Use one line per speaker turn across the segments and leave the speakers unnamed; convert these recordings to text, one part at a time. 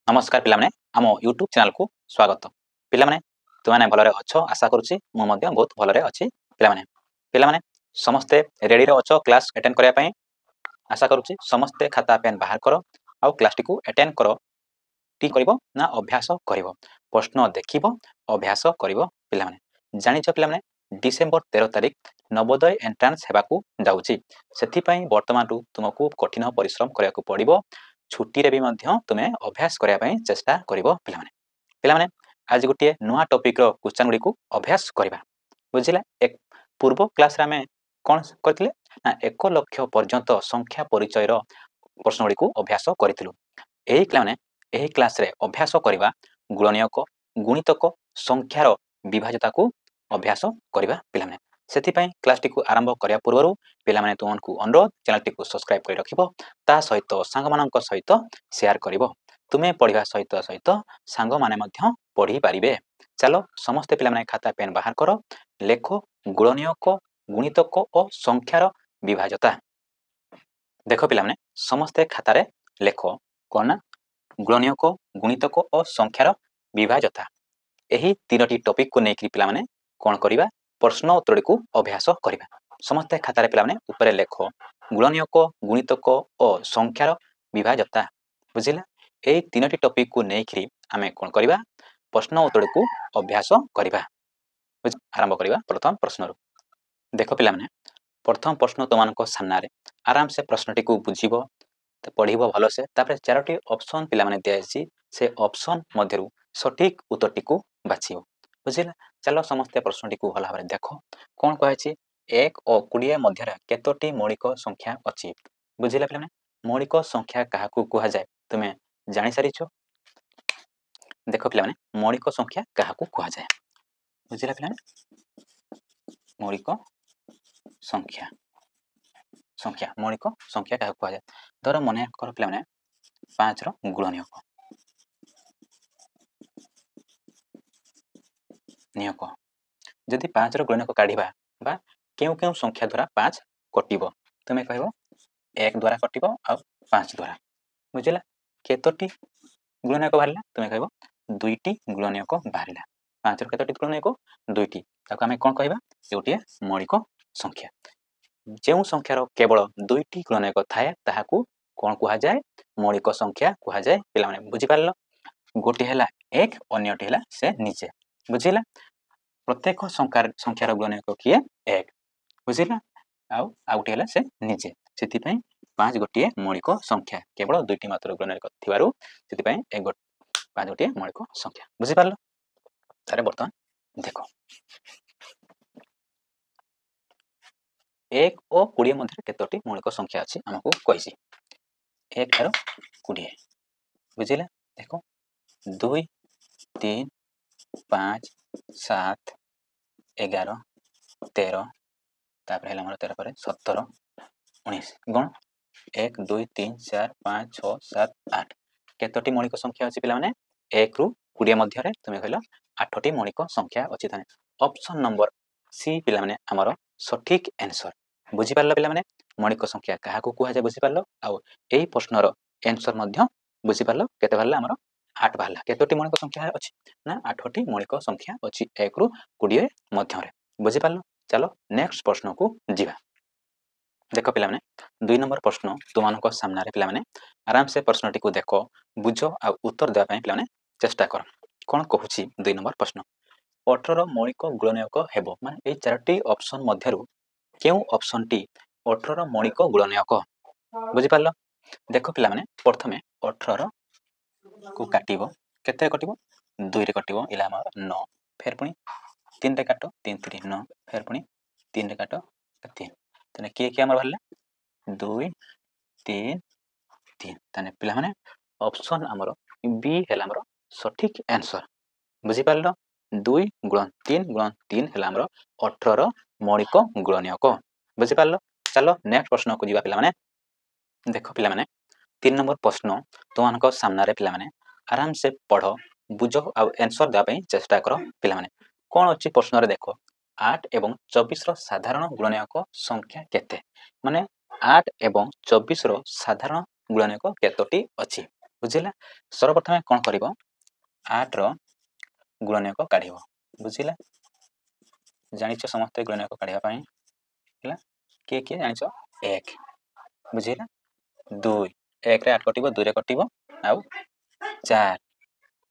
नमस्कार पिलामने आम YouTube channel को स्वागत पिलामने तुमने भलरे अच्छो आशा करूची मु मध्य बहुत भलरे अछि पिलामने पिलामने समस्ते रेडी रे अच्छो क्लास अटेंड करिया पई आशा करूची समस्ते खाता पेन बाहर करो आउ क्लास टी को अटेंड करो टी करिवो ना अभ्यास करिवो प्रश्न देखिवो अभ्यास करिवो पिलामने जानिछ पिलामने डिसेंबर 13 तारिख नवोदय एंट्रांस हेबाकू जाउची सेथि पई वर्तमान रु तुमको कठिन परिश्रम करियाकू पड़िवो छुट्टी रे भी मध्य तुमे अभ्यास करिया पई चेष्टा करिवो पिलामने पिलामने आज गोटे नुआ टॉपिक रो क्वेश्चन गुडी को अभ्यास करिबा बुझिला एक पूर्व क्लास रे हमें कोन करथिले ना 1 लाख पर्यंत संख्या परिचय रो प्रश्न गुडी को अभ्यास करिथिलु एही क्लास रे अभ्यास करिबा गुणनीयक गुणितक संख्यार विभाज्यता को अभ्यास करिबा पिलामने सेथि पई क्लास टी को आरंभ करिया पूर्वरु पिलामने तुमनको अनुरोध चैनल टी को सब्सक्राइब करि रखिबो ता सहित सांग मानक सहित शेयर करिवो तुमे पढिबा सहित सहित सांग माने मध्य पढि पारिबे चलो समस्त पिलामने खाता पेन बाहर करो लेखो गुणनीयक गुणितक और संख्यार विभाज्यता देखो पिलामने समस्त खातारे लेखो कोना गुणनीयक गुणितक और संख्यार विभाज्यता एही तीनोटी टॉपिक को नेकरी पिलामने कोन करिबा प्रश्न उत्तर को अभ्यास करिबा समस्त खातारे पिलामने ऊपर लेखो गुणनीयक गुणितक और संख्यार विभाज्यता बुझिला एही तीनोटी टॉपिक को नेकरी आमे कोन करिबा प्रश्न उत्तर को अभ्यास करिबा आरंभ करिबा प्रथम प्रश्न देखो पिलामने प्रथम प्रश्न तुमनको सामने आराम से प्रश्नटी को बुझिबो पढ़िबो भलो से तापर चारोटी ऑप्शन पिलामने दियासी से ऑप्शन मध्यरु सठिक उत्तरटी को बाछियो बुझिला चलो समस्त प्रश्नटी को भला भाबरे देखो कोन कहै छी 1 और 20 मध्य रे केतोटी मौलिक संख्या अछि बुझिला पिलामने मौलिक संख्या काहा को कुहा जाय तुमे जानि सारिछो देखो पिलामने मौलिक संख्या काहा को कुहा जाय बुझिला पिलामने मौलिक संख्या संख्या मौलिक संख्या काहा को कुहा जाय धर मने कर पिलामने 5 रो गुणनीयक नियक जदि 5 रो गुणनीयक काढिबा बा केउ केउ संख्या द्वारा 5 कटिबो तुमे कहबो 1 द्वारा कटिबो आ 5 द्वारा बुझिला केतोटी गुणनीयक बाहरिला तुमे कहबो दुईटी गुणनीयक बाहरिला 5 रो केतोटी गुणनीयक दुईटी ताको हमें कोन कहबा एउटिया मौलिक संख्या जेउ संख्यार केवल दुईटी गुणनीयक थाए ताहाकू कोन कुहा जाय मौलिक संख्या कुहा जाय पिला माने बुझि पारलो गोटे हैला 1 अन्यटी हैला से नीचे बुझिला प्रत्येक संख्यार गुणनीयक किए 1 बुझिला आ गोटे हैला से नीचे सेति पई 5 गोटे मौलिक संख्या केवल दुईटी मात्र गुणनीयक थिबारु सेति पई 5 गोटे मौलिक संख्या बुझि पारलो तारे बर्तमान देखो 1 और 20 मध्य केतोटी मौलिक संख्या अछि हमकु कहिसी 1 और 20 बुझिला देखो 2 3 5 7 11 13 तापर हैला हमर 13 पर 17 19 गण 1 2 3 4 5 6 7 8 केतोटी मौलिक संख्या अछि पिला माने 1 रु 20 मध्य रे तुमे कहलो 8 टी मौलिक संख्या अछि थाने ऑप्शन नंबर सी पिला माने हमर सठिक आंसर बुझि पारलो पिला माने मौलिक संख्या काहा को कुहा जाय बुझि पारलो आ एही प्रश्नर आंसर मध्य बुझि पारलो केते बारला हमर 8 बारला केतोटी मौलिक संख्या अछि ना 8 टी मौलिक संख्या अछि 1 रु 20 मध्य रे बुझि पारलो चलो नेक्स्ट प्रश्न को जिबा देखो पिला माने 2 नंबर प्रश्न तुमनको सामने रे पिला माने आराम से प्रश्नटी को देखो बुझो आ उत्तर देबा पई पिला माने चेष्टा कर कोन कहूची 2 नंबर प्रश्न 18 मौलिक गुणनीयक हेबो माने ए चारटी ऑप्शन मध्यरु केउ ऑप्शन टी 18 मौलिक गुणनीयक बुझि पारलो देखो पिला माने प्रथमे 18 को काटिबो केते कटिबो 2 रे कटिबो इला हमर 9 फेर पुनी 3 रे काटो 3 3 9 फेर पुनी 3 रे काटो 3 तने के हमर भरले 2 3 3 तने पिला माने ऑप्शन हमर बी हैला हमर सठिक आंसर बुझि पारलो 2 गुणन 3 गुणन 3 हैला हमर 18 मौलिक गुणनीयक बुझि पारलो चलो नेक्स्ट प्रश्न को जिबा पिला माने देखो पिला माने 3 नंबर प्रश्न तुमनको सामने रे पिला माने आराम से पढ़ो बुझो आ आंसर दा पई चेष्टा करो पिला माने कोन अछि प्रश्न रे देखो 8 एवं 24 रो साधारण गुणनीयक संख्या केते माने 8 एवं 24 रो साधारण गुणनीयक केतोटी अछि ବୁଝିଲା। ସର୍ବପ୍ରଥମେ କ'ଣ କରିବ, 8ର ଗୁଣନୀୟକ କାଢ଼ିବ। ବୁଝିଲା, ଜାଣିଛ ସମସ୍ତେ ଗୁଣନୀୟକ କାଢ଼ିବା ପାଇଁ ହେଲା। କିଏ କିଏ ଜାଣିଛ? 1 ବୁଝିଲା, 2 1ରେ 8 କଟିବ, 2ରେ କଟିବ, ଆଉ 4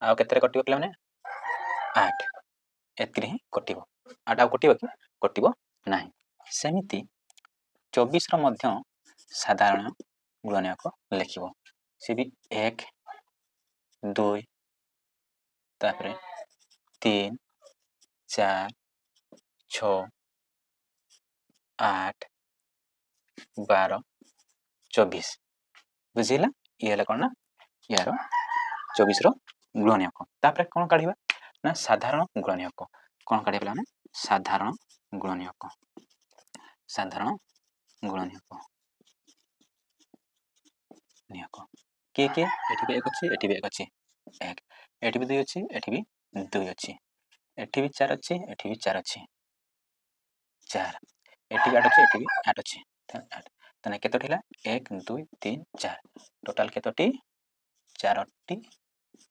ଆଉ କେତେରେ କଟିବ ପିଲାମାନେ? 8 ଏତିକିରେ ହିଁ କଟିବ। 8 ଆଉ କଟିବ କି? କଟିବ ନାହିଁ। ସେମିତି 24ର ମଧ୍ୟ ସାଧାରଣ ଗୁଣନୀୟକ ଲେଖିବ। ସେ ବି 1 2 ତାପରେ 3 4 6 8 12 24 ବୁଝିଲା। ଇଏ ହେଲା କ'ଣ ନା ୟାର 24ର ଗୁଣନୀୟକ। ତାପରେ କ'ଣ କାଢ଼ିବା ନା ସାଧାରଣ ଗୁଣନୀୟକ। କ'ଣ କାଢ଼ିବା ପିଲାମାନେ? ସାଧାରଣ ଗୁଣନୀୟକ। ସାଧାରଣ ଗୁଣନୀୟକ କିଏ କିଏ? ଏଠି ବି 1 ଅଛି, ଏଠି ବି 1 ଅଛି, 1 ଏଠି ବି 2 ଅଛି, ଏଠି ବି 2 ଅଛି, ଏଠି ବି 4 ଅଛି, ଏଠି ବି 4 ଅଛି, 4 ଏଠି ବି 8 ଅଛି, ଏଠି ବି 8 ଅଛି, ତାହେଲେ କେତୋଟି ହେଲା? 1 2 3 4 ଟୋଟାଲ କେତୋଟି? 4ଟି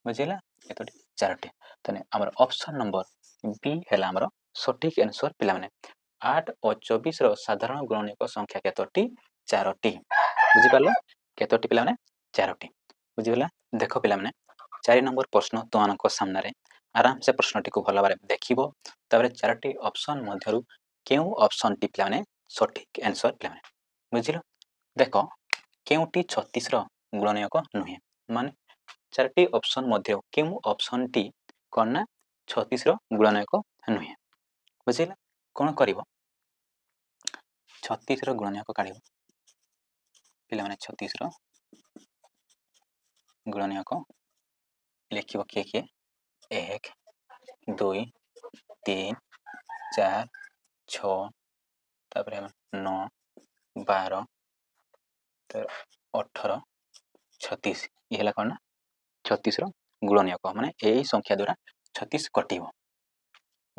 ବୁଝିଲା। କେତୋଟି? 4ଟି। ତାହେଲେ ଆମର ଅପସନ୍ ନମ୍ବର ବି ହେଲା ଆମର ସଠିକ୍ ଆନ୍ସର ପିଲାମାନେ। 8 ଓ 24ର ସାଧାରଣ ଗୁଣନୀୟକ ସଂଖ୍ୟା କେତୋଟି? 4ଟି। ବୁଝିପାରିଲ? କେତୋଟି ପିଲାମାନେ? 4ଟି। ବୁଝିଗଲା। ଦେଖ ପିଲାମାନେ 4 ନମ୍ବର ପ୍ରଶ୍ନ ତୁମମାନଙ୍କ ସାମ୍ନାରେ ଆରାମସେ ପ୍ରଶ୍ନଟିକୁ ଭଲ ଭାବରେ ଦେଖିବ। ତାପରେ 4ଟି ଅପସନ୍ ମଧ୍ୟରୁ କେଉଁ ଅପସନ୍ଟି ପିଲାମାନେ ସଠିକ୍ ଆନ୍ସର ପିଲାମାନେ? ବୁଝିଲ? ଦେଖ କେଉଁଟି 36ର ଗୁଣନୀୟକ ନୁହେଁ? ମାନେ 4ଟି ଅପସନ୍ ମଧ୍ୟରୁ କେଉଁ ଅପସନ୍ଟି କ'ଣ ନା 36ର ଗୁଣନୀୟକ ନୁହେଁ? ବୁଝିଲା। କ'ଣ କରିବ? 36ର ଗୁଣନୀୟକ କାଢ଼ିବ ପିଲାମାନେ। 36ର ଗୁଣନୀୟକ ଲେଖିବ କିଏ କିଏ? 1 2 3 4 6 ତାପରେ 9 12 18 36 ଇଏ ହେଲା କ'ଣ ନା 36ର ଗୁଣନୀୟକ। ମାନେ ଏଇ ସଂଖ୍ୟା ଦ୍ୱାରା 36 କଟିବ।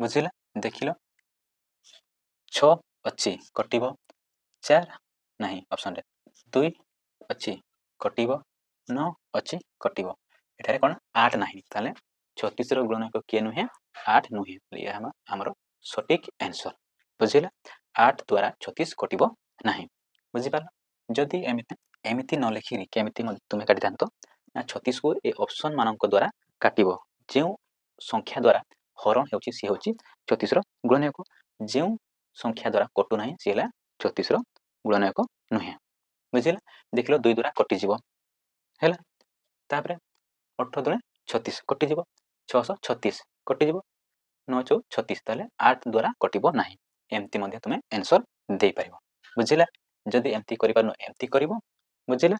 ବୁଝିଲା। ଦେଖିଲ 6 ଅଛି କଟିବ, 4 ନାହିଁ ଅପସନ୍ରେ, 2 ଅଛି କଟିବ, 9 ଅଛି କଟିବ। ଏଠାରେ କ'ଣ 8 ନାହିଁ। ତାହେଲେ 36ର ଗୁଣନୀୟକ କିଏ ନୁହେଁ? 8 ନୁହେଁ। ଏହା ଆମର ସଠିକ୍ ଆନ୍ସର। ବୁଝିଲା। 8 ଦ୍ୱାରା 36 କଟିବ ନାହିଁ। ବୁଝିପାରିଲ? ଯଦି ଏମିତି ନ ଲେଖିକି କେମିତି ତୁମେ କାଟିଥାନ୍ତ ନା 36କୁ ଏ ଅପସନ୍ ମାନଙ୍କ ଦ୍ୱାରା କାଟିବ। ଯେଉଁ ସଂଖ୍ୟା ଦ୍ୱାରା ହରଣ ହେଉଛି ସିଏ ହେଉଛି 36ର ଗୁଣନୀୟକ। ଯେଉଁ ସଂଖ୍ୟା ଦ୍ୱାରା କଟୁ ନାହିଁ ସିଏ ହେଲା 36ର ଗୁଣନୀୟକ ନୁହେଁ। ବୁଝିଲା। ଦେଖିଲ 2 ଦ୍ୱାରା କଟିଯିବ ହେଲା। ତାପରେ 18 ଦ୍ୱାରା 36 କଟିଯିବ, 636 କଟିଯିବ, 9 ଚଉ 36 ତାହେଲେ 8 ଦ୍ୱାରା କଟିବ ନାହିଁ। ଏମିତି ମଧ୍ୟ ତୁମେ ଆନ୍ସର ଦେଇପାରିବ। ବୁଝିଲା। ଯଦି ଏମିତି କରିପାରୁନ ଏମିତି କରିବ। ବୁଝିଲା।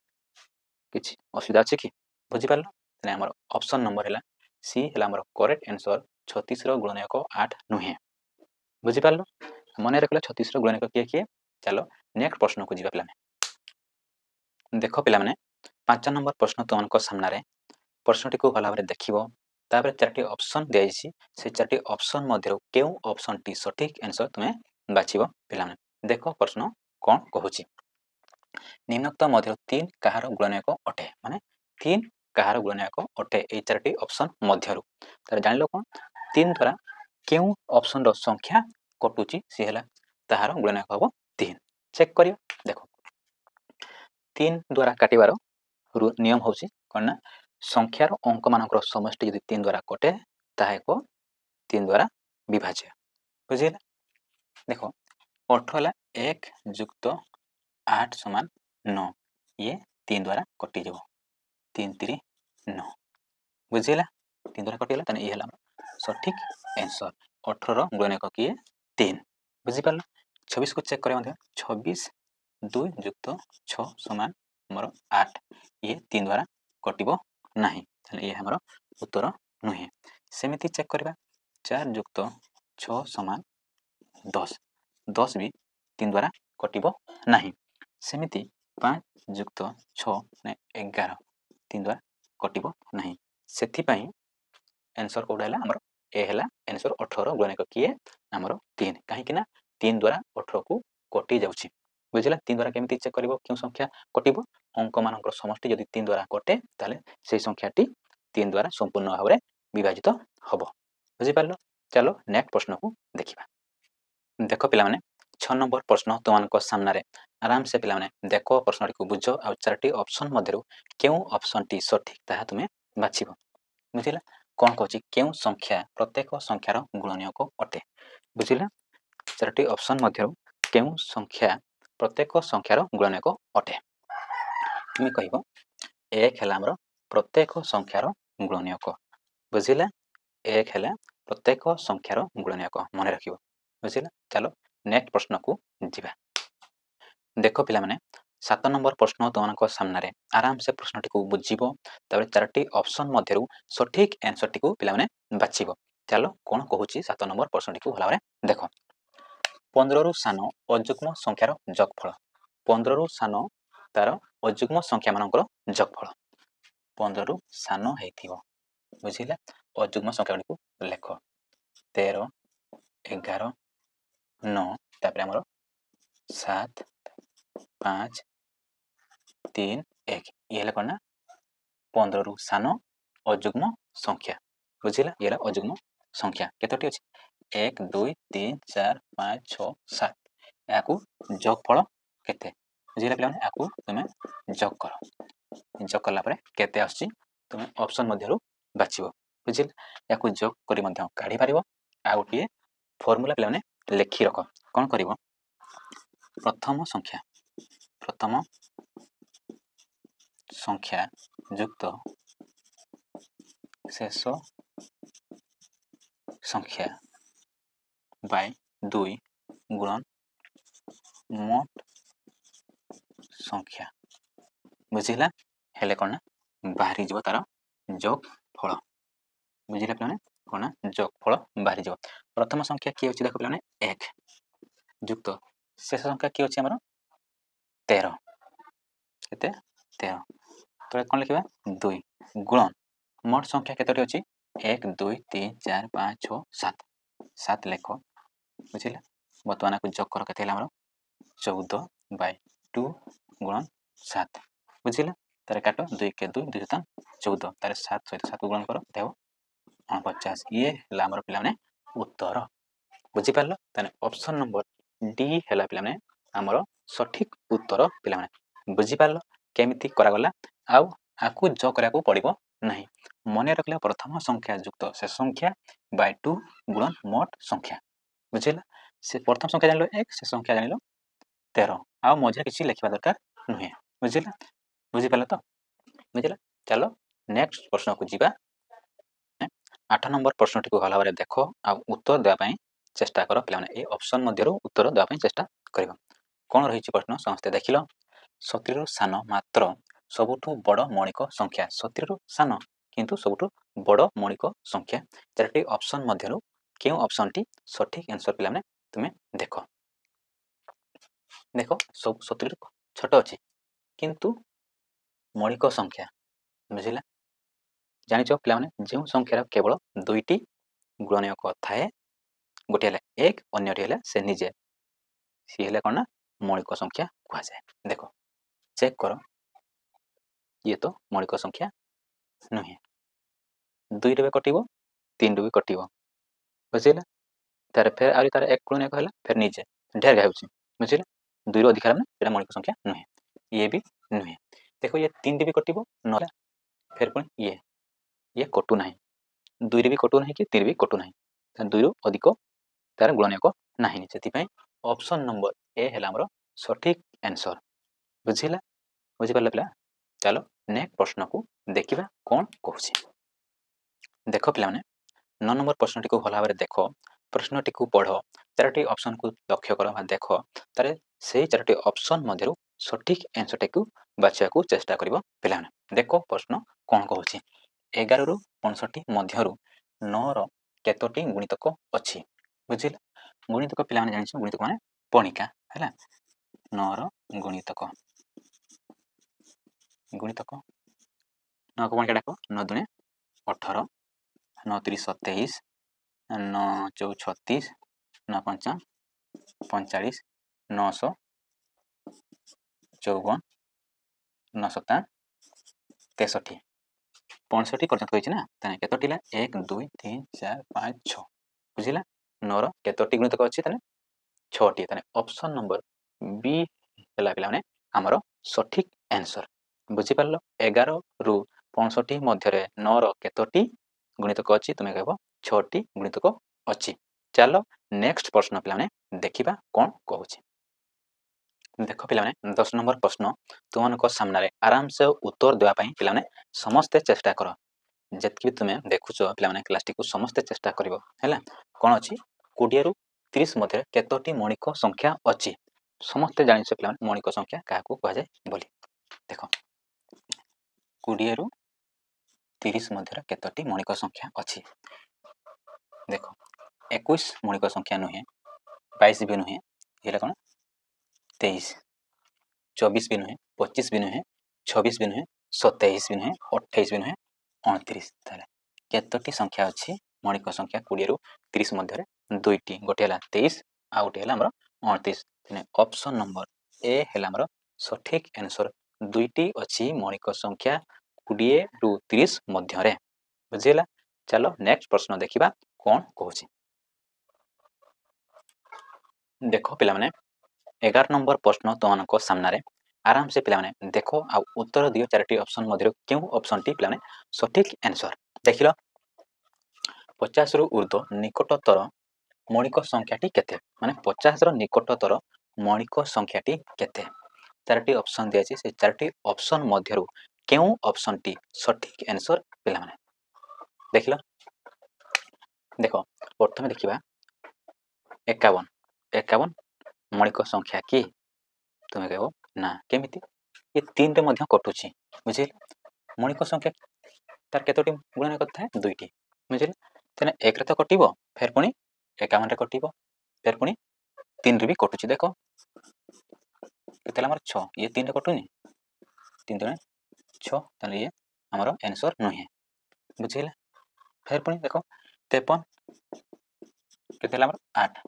କିଛି ଅସୁବିଧା ଅଛି କି? ବୁଝିପାରିଲ? ତାହେଲେ ଆମର ଅପସନ୍ ନମ୍ବର ହେଲା ସି ହେଲା ଆମର କରେକ୍ଟ ଆନ୍ସର। 36ର ଗୁଣନୀୟକ 8 ନୁହେଁ। ବୁଝିପାରିଲ? ମନେ ରଖିଲ 36ର ଗୁଣନୀୟକ କିଏ କିଏ? ଚାଲ ନେକ୍ସଟ ପ୍ରଶ୍ନକୁ ଯିବା ପିଲାମାନେ। ଦେଖ ପିଲାମାନେ 5 ନମ୍ବର ପ୍ରଶ୍ନ ତୁମମାନଙ୍କ ସାମ୍ନାରେ। ପ୍ରଶ୍ନଟିକୁ ଭଲ ଭାବରେ ଦେଖିବ। ତାପରେ 4ଟି ଅପସନ୍ ଦିଆଯାଇଛି। ସେ 4ଟି ଅପସନ୍ ମଧ୍ୟରୁ କେଉଁ ଅପସନ୍ଟି ସଠିକ୍ ଆନ୍ସର ତୁମେ ବାଛିବ ପିଲାମାନେ। ଦେଖ ପ୍ରଶ୍ନ କ'ଣ କହୁଛି? ନିମ୍ନୋକ୍ତ ମଧ୍ୟରୁ 3 କାହାର ଗୁଣନୀୟକ ଅଟେ? ମାନେ 3 କାହାର ଗୁଣନୀୟକ ଅଟେ ଏଇ 4ଟି ଅପସନ୍ ମଧ୍ୟରୁ? ତାହେଲେ ଜାଣିଲ କ'ଣ 3 ଦ୍ୱାରା କେଉଁ ଅପସନ୍ର ସଂଖ୍ୟା କଟୁଛି ସିଏ ହେଲା ତାହାର ଗୁଣନୀୟକ ହେବ 3। ଚେକ୍ କରିବା। ଦେଖ 3 ଦ୍ୱାରା କାଟିବାର ନିୟମ ହେଉଛି କ'ଣ ନା ସଂଖ୍ୟାର ଅଙ୍କମାନଙ୍କର ସମଷ୍ଟି ଯଦି 3 ଦ୍ୱାରା କଟେ ତାହା ଏକ 3 ଦ୍ୱାରା ବିଭାଜ୍ୟ। ବୁଝିଲା। ଦେଖ 18 ହେଲା 1 ଯୁକ୍ତ 8 ସମାନ 9। ଇଏ 3 ଦ୍ୱାରା କଟିଯିବ। 3 3 9। ବୁଝିଲା। 3 ଦ୍ୱାରା କଟିଗଲା। ତାହେଲେ ଇଏ ହେଲା ସଠିକ୍ ଆନ୍ସର। 18ର ଗୁଣନୀୟକ କିଏ? 3। ବୁଝିପାରିଲ? 26କୁ ଚେକ୍ କରିବା ମଧ୍ୟ 26 2 ଯୁକ୍ତ 6 ସମାନ ଆମର 8। ଇଏ 3 ଦ୍ୱାରା କଟିବ ନାହିଁ। ତାହେଲେ ଇଏ ଆମର ଉତ୍ତର ନୁହେଁ। ସେମିତି ଚେକ୍ କରିବା 4 ଯୁକ୍ତ 6 ସମାନ 10। 10 ବି 3 ଦ୍ୱାରା କଟିବ ନାହିଁ। ସେମିତି 5 ଯୁକ୍ତ 6 ମାନେ 11 3 ଦ୍ୱାରା କଟିବ ନାହିଁ। ସେଥିପାଇଁ ଆନ୍ସର କେଉଁଟା ହେଲା ଆମର ଏ ହେଲା ଆନ୍ସର। 18ର ଗୁଣନୀୟକ କିଏ? ଆମର 3। କାହିଁକି ନା 3 ଦ୍ୱାରା 18କୁ କଟି ଯାଉଛି। ବୁଝିଲା 3 ଦ୍ୱାରା କେମିତି ଚେକ୍ କରିବ କେଉଁ ସଂଖ୍ୟା କଟିବ ଅଙ୍କମାନଙ୍କର ସମଷ୍ଟି ଯଦି 3 ଦ୍ୱାରା କଟେ ତାହେଲେ ସେହି ସଂଖ୍ୟାଟି 3 ଦ୍ୱାରା ସମ୍ପୂର୍ଣ୍ଣ ଭାବରେ ବିଭାଜିତ ହେବ ବୁଝିପାରିଲ ଚାଲ ନେକ୍ସଟ ପ୍ରଶ୍ନକୁ ଦେଖିବା ଦେଖ ପିଲାମାନେ 6 ନମ୍ବର ପ୍ରଶ୍ନ ତୁମମାନଙ୍କ ସାମ୍ନାରେ ଆରାମସେ ପିଲାମାନେ ଦେଖ ପ୍ରଶ୍ନଟିକୁ ବୁଝ ଆଉ 4ଟି ଅପସନ୍ ମଧ୍ୟରୁ କେଉଁ ଅପସନ୍ଟି ସଠିକ୍ ତାହା ତୁମେ ବାଛିବ ବୁଝିଲା କ'ଣ କହୁଛି କେଉଁ ସଂଖ୍ୟା ପ୍ରତ୍ୟେକ ସଂଖ୍ୟାର ଗୁଣନୀୟକ ଅଟେ ବୁଝିଲା 4ଟି ଅପସନ୍ ମଧ୍ୟରୁ କେଉଁ ସଂଖ୍ୟା ପ୍ରତ୍ୟେକ ସଂଖ୍ୟାର ଗୁଣନୀୟକ ଅଟେ ତୁମେ କହିବ 1 ହେଲା ଆମର ପ୍ରତ୍ୟେକ ସଂଖ୍ୟାର ଗୁଣନୀୟକ ବୁଝିଲା 1 ହେଲା ପ୍ରତ୍ୟେକ ସଂଖ୍ୟାର ଗୁଣନୀୟକ ମନେ ରଖିବ ବୁଝିଲା ଚାଲ ନେକ୍ସଟ ପ୍ରଶ୍ନକୁ ଯିବା ଦେଖ ପିଲାମାନେ 7 ନମ୍ବର ପ୍ରଶ୍ନ ତୁମମାନଙ୍କ ସାମ୍ନାରେ ଆରାମସେ ପ୍ରଶ୍ନଟିକୁ ବୁଝିବ ତାପରେ 4ଟି ଅପସନ୍ ମଧ୍ୟରୁ ସଠିକ୍ ଆନ୍ସରଟିକୁ ପିଲାମାନେ ବାଛିବ ଚାଲ କ'ଣ କହୁଛି 7 ନମ୍ବର ପ୍ରଶ୍ନଟିକୁ ଭଲ ଭାବରେ ଦେଖ 15ରୁ ସାନ ଅଯୁଗ୍ମ ସଂଖ୍ୟାର ଯୋଗଫଳ 15ରୁ ସାନ ତାର ଅଯୁଗ୍ମ ସଂଖ୍ୟାମାନଙ୍କର ଯୋଗଫଳ 15ରୁ ସାନ ହେଇଥିବ ବୁଝିଲା ଅଯୁଗ୍ମ ସଂଖ୍ୟାଗୁଡ଼ିକୁ ଲେଖ 13 11 9 ତାପରେ ଆମର 7 5 3 1 ଇଏ ହେଲା କ'ଣ ନା 15ରୁ ସାନ ଅଯୁଗ୍ମ ସଂଖ୍ୟା ବୁଝିଲା ଇଏ ହେଲା ଅଯୁଗ୍ମ ସଂଖ୍ୟା କେତୋଟି ଅଛି 1 2 3 4 5 6 7 ଏହାକୁ ଯୋଗଫଳ କେତେ ବୁଝିଲା ପିଲାମାନେ ଏହାକୁ ତୁମେ ଯୋଗ କର ଯୋଗ କଲା ପରେ କେତେ ଆସୁଛି ତୁମେ ଅପସନ୍ ମଧ୍ୟରୁ ବାଛିବ ବୁଝିଲା ଏହାକୁ ଯୋଗ କରି ମଧ୍ୟ କାଢ଼ିପାରିବ ଆଉ ଗୋଟିଏ ଫର୍ମୁଲା ପିଲାମାନେ ଲେଖି ରଖ କ'ଣ କରିବ ପ୍ରଥମ ସଂଖ୍ୟା ଯୁକ୍ତ ଶେଷ ସଂଖ୍ୟା ବାଇ 2 ଗୁଣନ ମୋଟ ସଂଖ୍ୟା ବୁଝିଲା ହେଲେ କ'ଣ ନା ବାହାରିଯିବ ତାର ଯୋଗଫଳ ବୁଝିଲା ପିଲାମାନେ କ'ଣ ନା ଯୋଗଫଳ ବାହାରିଯିବ ପ୍ରଥମ ସଂଖ୍ୟା କିଏ ଅଛି ଦେଖ ପିଲାମାନେ 1 ଯୁକ୍ତ ଶେଷ ସଂଖ୍ୟା କିଏ ଅଛି ଆମର 13 କେତେ 13 ତଳେ କ'ଣ ଲେଖିବା 2 ଗୁଣନ ମୋଟ ସଂଖ୍ୟା କେତୋଟି ଅଛି 1 2 3 4 5 6 7 7 ଲେଖ ବୁଝିଲା ବର୍ତ୍ତମାନ ଆକୁ ଯୋଗ କର କେତେ ହେଲା ଆମର 14/2 ଗୁଣନ 7 ବୁଝିଲା ତାର କାଟ 2 କେ 2 2 7 14 ତାର 7 ସହିତ 7 ଗୁଣନ କର କେତେ ହେବ 49 ଇଏ ହେଲା ଆମର ପିଲାମାନେ ଉତ୍ତର ବୁଝିପାରିଲ ତାହେଲେ ଅପସନ୍ ନମ୍ବର ଡି ହେଲା ପିଲାମାନେ ଆମର ସଠିକ୍ ଉତ୍ତର ପିଲାମାନେ ବୁଝିପାରିଲ କେମିତି କରାଗଲା ଆଉ ଆକୁ ଯୋଗ କରିବାକୁ ପଡ଼ିବ ନାହିଁ ମନେ ରଖିଲେ ପ୍ରଥମ ସଂଖ୍ୟା ଯୁକ୍ତ ଶେଷ ସଂଖ୍ୟା ବାଇ 2 ଗୁଣନ ମୋଟ ସଂଖ୍ୟା ବୁଝିଲା ସେ ପ୍ରଥମ ସଂଖ୍ୟା ଜାଣିଲ 1 ଶେଷ ସଂଖ୍ୟା ଜାଣିଲ 13 ଆଉ ମଝିରେ କିଛି ଲେଖିବା ଦରକାର ନୁହେଁ ବୁଝିଲା ବୁଝିପାରିଲ ତ ବୁଝିଲା ଚାଲ ନେକ୍ସଟ ପ୍ରଶ୍ନକୁ ଯିବା 8 ନମ୍ବର ପ୍ରଶ୍ନଟିକୁ ଭଲ ଭାବରେ ଦେଖ ଆଉ ଉତ୍ତର ଦେବା ପାଇଁ ଚେଷ୍ଟା କର ପିଲାମାନେ ଏ ଅପସନ୍ ମଧ୍ୟରୁ ଉତ୍ତର ଦେବା ପାଇଁ ଚେଷ୍ଟା କରିବ କ'ଣ ରହିଛି ପ୍ରଶ୍ନ ସମସ୍ତେ ଦେଖିଲ 70ରୁ ସାନ ମାତ୍ର ସବୁଠୁ ବଡ଼ ମୌଳିକ ସଂଖ୍ୟା 70ରୁ ସାନ କିନ୍ତୁ ସବୁଠୁ ବଡ଼ ମୌଳିକ ସଂଖ୍ୟା 4ଟି ଅପସନ୍ ମଧ୍ୟରୁ କେଉଁ ଅପସନ୍ଟି ସଠିକ୍ ଆନ୍ସର ପିଲାମାନେ ତୁମେ ଦେଖ ସବୁ 70ରୁ ଛୋଟ ଅଛି କିନ୍ତୁ ମୌଳିକ ସଂଖ୍ୟା ବୁଝିଲା ଜାଣିଛ ପିଲାମାନେ ଯେଉଁ ସଂଖ୍ୟାର କେବଳ 2ଟି ଗୁଣନୀୟକ ଥାଏ ଗୋଟିଏ ହେଲା 1 ଅନ୍ୟଟି ହେଲା ସେ ନିଜେ ସିଏ ହେଲେ କ'ଣ ନା ମୌଳିକ ସଂଖ୍ୟା କୁହାଯାଏ ଦେଖ ଚେକ୍ କର ଇଏ ତ ମୌଳିକ ସଂଖ୍ୟା ନୁହେଁ 2ରେ ବି କଟିବ 3ରୁ ବି କଟିବ ବୁଝିଲା ତାର ଫେର ଆହୁରି ତାର 1 ଗୁଣନୀୟକ ହେଲା ଫେର ନିଜେ ଢେର ହେଉଛି ବୁଝିଲା 2ରୁ ଅଧିକା ହେଲା ମାନେ ସେଇଟା ମୌଳିକ ସଂଖ୍ୟା ନୁହେଁ ଇଏ ବି ନୁହେଁ ଦେଖ ଇଏ 3ରେ ବି କଟିବ ନହେଲେ ଫେର ପୁଣି ଇଏ କଟୁ ନାହିଁ 2ରେ ବି କଟୁ ନାହିଁ କି 3ରେ ବି କଟୁ ନାହିଁ 2ରୁ ଅଧିକ ତାର ଗୁଣନୀୟକ ନାହିଁ ସେଥିପାଇଁ ଅପସନ୍ ନମ୍ବର ଏ ହେଲା ଆମର ସଠିକ୍ ଆନ୍ସର ବୁଝିଲା ବୁଝିପାରିଲ ପିଲା ଚାଲ ନେକ୍ସଟ ପ୍ରଶ୍ନକୁ ଦେଖିବା କ'ଣ କହୁଛି ଦେଖ ପିଲାମାନେ 9 ନମ୍ବର ପ୍ରଶ୍ନଟିକୁ ଭଲ ଭାବରେ ଦେଖ ପ୍ରଶ୍ନଟିକୁ ପଢ଼ 4ଟି ଅପସନ୍କୁ ଲକ୍ଷ୍ୟ କର ବା ଦେଖ ତାରେ ସେଇ 4ଟି ଅପସନ୍ ମଧ୍ୟରୁ ସଠିକ୍ ଆନ୍ସରଟିକୁ ବାଛିବାକୁ ଚେଷ୍ଟା କରିବ ପିଲାମାନେ ଦେଖ ପ୍ରଶ୍ନ କ'ଣ କହୁଛି 11ରୁ 65 ମଧ୍ୟରୁ 9ର କେତୋଟି ଗୁଣିତକ ଅଛି ବୁଝିଲା ଗୁଣିତକ ପିଲାମାନେ ଜାଣିଛ ଗୁଣିତକ ମାନେ ପଣିକା ହେଲା 9ର ଗୁଣିତକ 9କୁ ପଣିକା ଡାକ 9 ଦୁଣେ 18 9 3 27 9 4 36 9 5 45 900 54 9 7 63 65 पर्यंत होइछि ना ताने केतोटिला 1 2 3 4 5 6 बुझिला 9 रो केतोटी गुणितक अछि ताने 6 टी ताने ऑप्शन नंबर बी हैला पिला माने हमरो सठिक आंसर बुझि पारलो 11 रु 65 मध्य रे 9 रो केतोटी गुणितक अछि तुमे कहबो 6 टी गुणितक अछि चलो नेक्स्ट प्रश्न पिला माने देखिबा कोन कहूछि देख पिलाने 10 नंबर प्रश्न तुमको सामने आराम से उत्तर देवा पिलाने समस्ते चेष्टा कर जितकी तुम देखुच पिलाने क्लास टी समस्ते चेष्टा कर कौन अच्छी 20 रु 30 मध्य केतोटी मौलिक संख्या अच्छी समस्ते जानी पे मौलिक संख्या क्या कहुए बोली देख 20 रु 30 मध्य केतोटी मौलिक संख्या अच्छी देख 21 मौलिक संख्या नुहे 22 भी नुहे ये कौन 23 24 भी नुहे 25 भी नुहे 26 भी नुहे 27 भी नुहे 28 भी नुहे 29 केतोटी संख्या अच्छी मौलिक संख्या 20 रु 30 मध्य दुईटी गोटे है 23 आ गोटे है 29 ऑप्शन नंबर ए है सठिक आंसर दुईटी अच्छी मौलिक संख्या 20 रु 30 मध्य बुझीला चलो नेक्स्ट प्रश्न देखिबा कौन कहूछि देखो पिला माने 11 नंबर प्रश्न तुमको सामने आराम से पिला माने देखो आ उत्तर दियो चारोटी ऑप्शन मध्य क्यों ऑप्शन टी पिला माने सठिक आंसर देखिलो 50 रु ऊर्ध्व निकटतर मौलिक संख्याटी केते माने 50 रो निकटतर मौलिक संख्याटी केते चारोटी ऑप्शन दिया से चारोटी ऑप्शन मध्यरु क्यों ऑप्शन टी सठिक आंसर पिला माने देखिलो देखो प्रथम देखिबा 51 मौलिक संख्या की तुम्हें कहब ना केमिति ये 3 रे मध्य कटुची बुझिल मौलिक संख्या तार केतोटी गुणन करता है दुईटी बुझिल तेने 1 रे तो कटिबो फिर पुनी 51 रे कटिबो फिर पुनी 3 रे भी कटुची देखो केतला हमर 6 ये 3 रे कटुनी 3 दुने 6 तने ये हमर आंसर नहे बुझिल फिर पुनी देखो 53 केतला हमर 8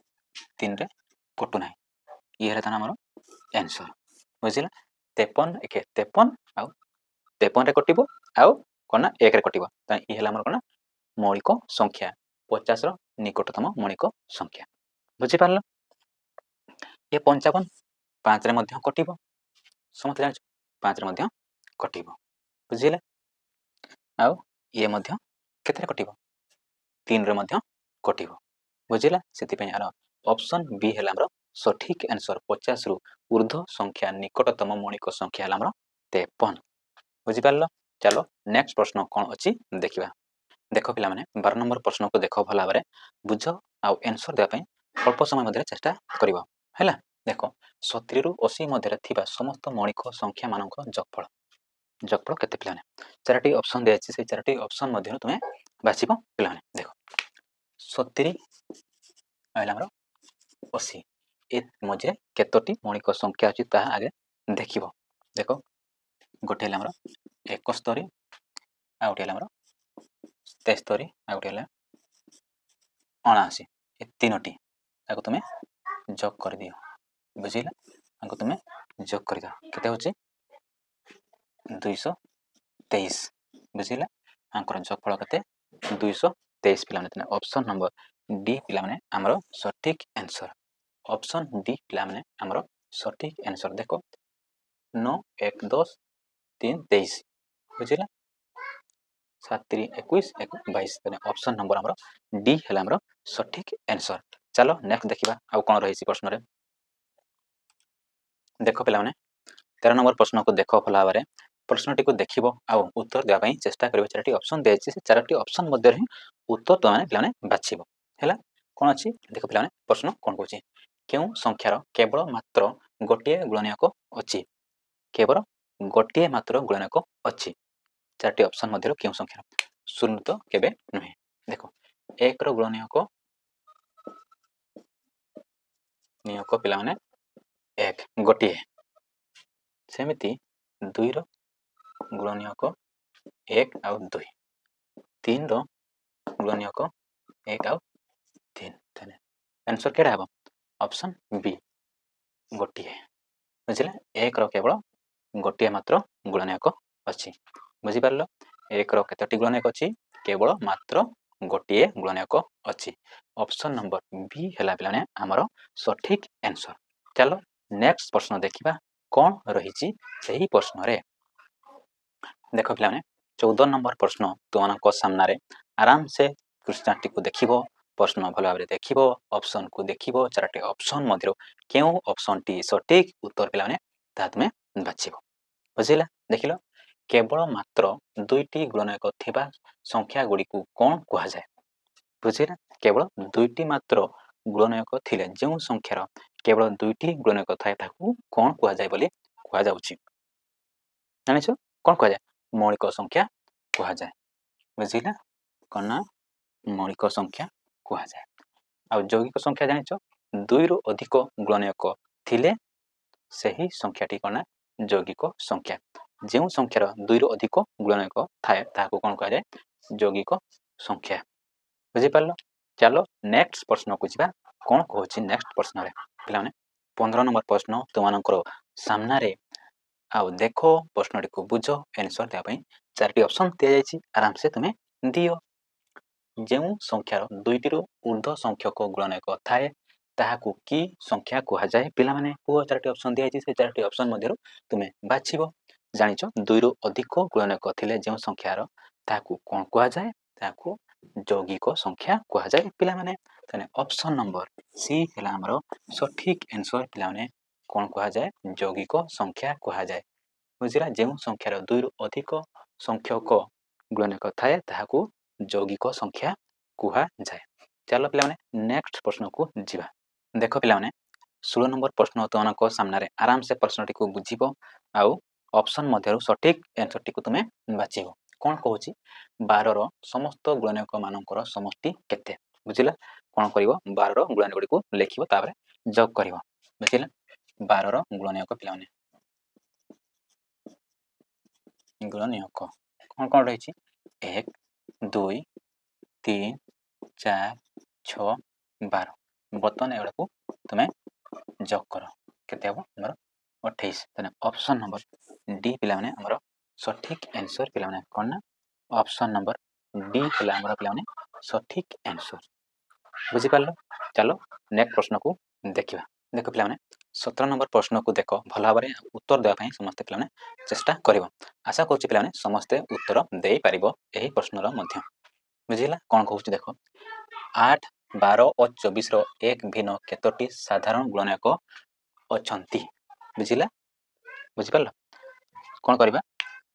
3 रे कटु नाही ये रहता हमर आंसर बुझिला 53 एके 53 आउ 53 रे कटिबो आउ कोना 1 रे कटिबो त ई हला हमर कोना मौलिक संख्या 50 रो निकटतम मौलिक संख्या बुझि पारलो ये 55 5 रे मध्य कटिबो समझ जान 5 रे मध्य कटिबो बुझिला आउ ये मध्य केते कटिबो 3 रे मध्य कटिबो बुझिला सेति पे यार ऑप्शन बी हला हमर सठिक आंसर 50 रु ऊर्ध्व संख्या निकटतम मौलिक संख्या हला हमर 53 बुझि पारलो चलो नेक्स्ट प्रश्न कोन अछि देखिबा देखो पिला माने 12 नंबर प्रश्न को देखो भला बारे बुझ आ आंसर देबा पई अल्प समय मध्य चेष्टा करिवो हैला देखो 70 रु 80 मध्य थिबा समस्त मौलिक संख्या मानक जोगफल केते पिला माने चारटी ऑप्शन दे अछि से चारटी ऑप्शन मध्य तुमे बाछिबो पिला माने देखो 70 आइला हमर 80 ए मजे केतोटी मौलिक संख्या अछि ता आगे देखिबो देखो गोटे हला हमर 71 आ गोटे हला हमर 73 आ गोटे हला 79 ए तीनोटी ताको तुमे जोग कर दियो बुझिला ताको तुमे जोग कर दियो केते होची 223 बुझिला आंकर जोगफल केते 223 पिला माने ऑप्शन नंबर डी पिला माने हमरो सठिक आंसर ऑप्शन डी पिला माने हमरो सठिक आंसर देखो 9 1 10 3 23 बुझिला 7 3 21 1 22 तने ऑप्शन नंबर हमरो डी हला हमरो सठिक आंसर चलो नेक्स्ट देखिबा आ कोन रहिसी प्रश्न रे देखो पिला माने 13 नंबर प्रश्न को देखो भला बारे प्रश्नटी को देखिबो आ उत्तर देबा पई चेष्टा करिवो चारटी ऑप्शन देछि से चारटी ऑप्शन मध्य रे उत्तर तो माने पिला माने बाछिबो हैला कोन अछि देखो पिला माने प्रश्न कोन कहूची केउ संख्यार केवल मात्र गोटे गुणनक अछि केवल गोटे मात्र गुणनक अछि चारटी ऑप्शन मध्य केउ संख्या शून्य तो केबे नहे देखो 1 रो गुणनक नियक पिला माने 1 गोटे सेमिति 2 रो गुणनक 1 आ 2 3 रो गुणनक 1 आ 3 तने आंसर केडा हबो ऑप्शन बी गोटे बुझिले 1 रो केवल ଗୋଟିଏ ମାତ୍ର ଗୁଣନୀୟକ ଅଛି। ବୁଝିପାରିଲ? 1ର କେତୋଟି ଗୁଣନୀୟକ ଅଛି? କେବଳ ମାତ୍ର ଗୋଟିଏ ଗୁଣନୀୟକ ଅଛି। ଅପସନ୍ ନମ୍ବର ବି ହେଲା ପିଲାମାନେ ଆମର ସଠିକ୍ ଆନ୍ସର। ଚାଲ ନେକ୍ସଟ ପ୍ରଶ୍ନ ଦେଖିବା କ'ଣ ରହିଛି ସେହି ପ୍ରଶ୍ନରେ। ଦେଖ ପିଲାମାନେ 14 ନମ୍ବର ପ୍ରଶ୍ନ ତୁମମାନଙ୍କ ସାମ୍ନାରେ ଆରାମସେ କ୍ୱେଶ୍ଚନଟିକୁ ଦେଖିବ, ପ୍ରଶ୍ନ ଭଲ ଭାବରେ ଦେଖିବ, ଅପସନକୁ ଦେଖିବ, 4ଟି ଅପସନ ମଧ୍ୟରୁ କେଉଁ ଅପସନଟି ସଠିକ୍ ଉତ୍ତର ପିଲାମାନେ ତାହା ତୁମେ ବାଛିବ। ବୁଝିଲା? ଦେଖିଲ, କେବଳ ମାତ୍ର 2ଟି ଗୁଣନୀୟକ ଥିବା ସଂଖ୍ୟା ଗୁଡ଼ିକୁ କ'ଣ କୁହାଯାଏ? ବୁଝିଲା? କେବଳ 2ଟି ମାତ୍ର ଗୁଣନୀୟକ ଥିଲେ ଯେଉଁ ସଂଖ୍ୟାର କେବଳ 2ଟି ଗୁଣନୀୟକ ଥାଏ ତାକୁ କ'ଣ କୁହାଯାଏ ବୋଲି କୁହାଯାଉଛି? ଜାଣିଛ କ'ଣ କୁହାଯାଏ? ମୌଳିକ ସଂଖ୍ୟା କୁହାଯାଏ। ବୁଝିଲା? କ'ଣ ନା ମୌଳିକ ସଂଖ୍ୟା କୁହାଯାଏ। ଆଉ ଯୌଗିକ ସଂଖ୍ୟା ଜାଣିଛ? 2ରୁ ଅଧିକ ଗୁଣନୀୟକ ଥିଲେ ସେହି ସଂଖ୍ୟାଟି କ'ଣ ନା ଯୌଗିକ ସଂଖ୍ୟା। ଯେଉଁ ସଂଖ୍ୟାର 2ରୁ ଅଧିକ ଗୁଣନୀୟକ ଥାଏ ତାହାକୁ କ'ଣ କୁହାଯାଏ? ଯୌଗିକ ସଂଖ୍ୟା। ବୁଝିପାରିଲ? ଚାଲ ନେକ୍ସଟ ପ୍ରଶ୍ନକୁ ଯିବା। କ'ଣ କହୁଛି ନେକ୍ସଟ ପ୍ରଶ୍ନରେ? ପିଲାମାନେ 15 ନମ୍ବର ପ୍ରଶ୍ନ ତୁମମାନଙ୍କର ସାମ୍ନାରେ। ଆଉ ଦେଖ ପ୍ରଶ୍ନଟିକୁ ବୁଝ, ଆନ୍ସର ଦେବା ପାଇଁ 4ଟି ଅପସନ୍ ଦିଆଯାଇଛି, ଆରାମସେ ତୁମେ ଦିଅ। ଯେଉଁ ସଂଖ୍ୟାର 2ଟିରୁ ଉର୍ଦ୍ଧ୍ୱ ସଂଖ୍ୟକ ଗୁଣନୀୟକ ଥାଏ ତାହାକୁ କି ସଂଖ୍ୟା କୁହାଯାଏ? ପିଲାମାନେ କୁହ, 4ଟି ଅପସନ୍ ଦିଆଯାଇଛି, ସେ 4ଟି ଅପସନ୍ ମଧ୍ୟରୁ ତୁମେ ବାଛିବ। ଜାଣିଛ 2ରୁ ଅଧିକ ଗୁଣନୀୟକ ଥିଲେ ଯେଉଁ ସଂଖ୍ୟାର ତାହାକୁ କ'ଣ କୁହାଯାଏ? ତାହାକୁ ଯୌଗିକ ସଂଖ୍ୟା କୁହାଯାଏ ପିଲାମାନେ। ତାହେଲେ ଅପସନ୍ ନମ୍ବର ସି ହେଲା ଆମର ସଠିକ୍ ଆନ୍ସର ପିଲାମାନେ। କ'ଣ କୁହାଯାଏ? ଯୌଗିକ ସଂଖ୍ୟା କୁହାଯାଏ। ବୁଝିଲା? ଯେଉଁ ସଂଖ୍ୟାର 2ରୁ ଅଧିକ ସଂଖ୍ୟକ ଗୁଣନୀୟକ ଥାଏ ତାହାକୁ ଯୌଗିକ ସଂଖ୍ୟା କୁହାଯାଏ। ଚାଲ ପିଲାମାନେ ନେକ୍ସଟ ପ୍ରଶ୍ନକୁ ଯିବା। ଦେଖ ପିଲାମାନେ 16 ନମ୍ବର ପ୍ରଶ୍ନ ତୁମମାନଙ୍କ ସାମ୍ନାରେ, ଆରାମସେ ପ୍ରଶ୍ନଟିକୁ ବୁଝିବ ଆଉ ଅପସନ୍ ମଧ୍ୟରୁ ସଠିକ୍ ଆନ୍ସରଟିକୁ ତୁମେ ବାଛିବ। କ'ଣ କହୁଛି? 12ର ସମସ୍ତ ଗୁଣନୀୟକ ମାନଙ୍କର ସମଷ୍ଟି କେତେ? ବୁଝିଲା? କ'ଣ କରିବ? 12ର ଗୁଣନୀୟକ ଗୁଡ଼ିକୁ ଲେଖିବ, ତାପରେ ଯୋଗ କରିବ। ବୁଝିଲା? 12ର ଗୁଣନୀୟକ ପିଲାମାନେ, ଗୁଣନୀୟକ କ'ଣ କ'ଣ ରହିଛି? 1, 2, 3, 4, 6, 12। ବର୍ତ୍ତମାନ ଏଗୁଡ଼ାକୁ ତୁମେ ଯୋଗ କର, କେତେ ହେବ? ଆମର 28। ତାହେଲେ ଅପସନ୍ ନମ୍ବର ଡି ପିଲାମାନେ ଆମର ସଠିକ୍ ଆନ୍ସର ପିଲାମାନେ। କ'ଣ ନା ଅପସନ୍ ନମ୍ବର ଡି ହେଲା ଆମର ପିଲାମାନେ ସଠିକ୍ ଆନ୍ସର। ବୁଝିପାରିଲ? ଚାଲ ନେକ୍ସଟ ପ୍ରଶ୍ନକୁ ଦେଖିବା। ଦେଖ ପିଲାମାନେ 17 ନମ୍ବର ପ୍ରଶ୍ନକୁ ଦେଖ, ଭଲ ଭାବରେ ଉତ୍ତର ଦେବା ପାଇଁ ସମସ୍ତେ ପିଲାମାନେ ଚେଷ୍ଟା କରିବ। ଆଶା କରୁଛି ପିଲାମାନେ ସମସ୍ତେ ଉତ୍ତର ଦେଇପାରିବ ଏହି ପ୍ରଶ୍ନର ମଧ୍ୟ। ବୁଝିଲା? କ'ଣ କହୁଛି ଦେଖ, 8, 12 ଓ 24ର ଏକ ଭିନ୍ନ କେତୋଟି ସାଧାରଣ ଗୁଣନୀୟକ ଅଛନ୍ତି? ବୁଝିଲା? ବୁଝିପାରିଲ? କ'ଣ କରିବା?